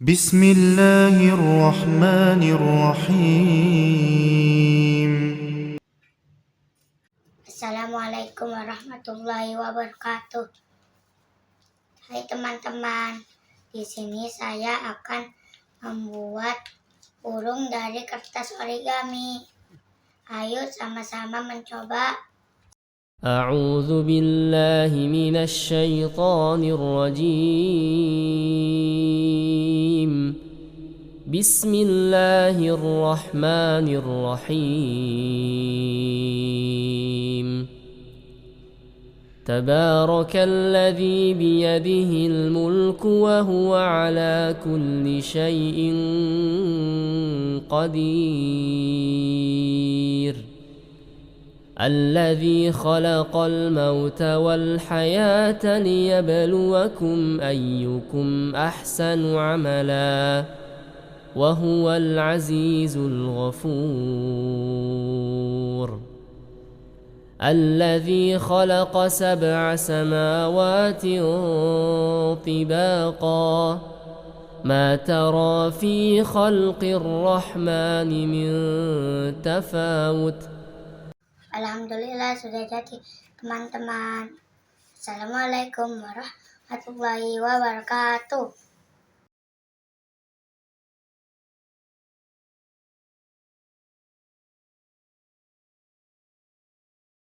بسم الله الرحمن الرحيم. Assalamualaikum warahmatullahi wabarakatuh. Hai teman-teman, di sini saya akan membuat burung dari kertas origami. Ayo sama-sama mencoba. أعوذ بالله من الشيطان الرجيم. بسم الله الرحمن الرحيم. تبارك الذي بيده الملك وهو على كل شيء قدير. الذي خلق الموت والحياة ليبلوكم أيكم أحسن عملا وهو العزيز الغفور. الذي خلق 7 سماوات طباقا ما ترى في خلق الرحمن من تفاوت. Alhamdulillah sudah jadi teman-teman. Assalamualaikum warahmatullahi wabarakatuh.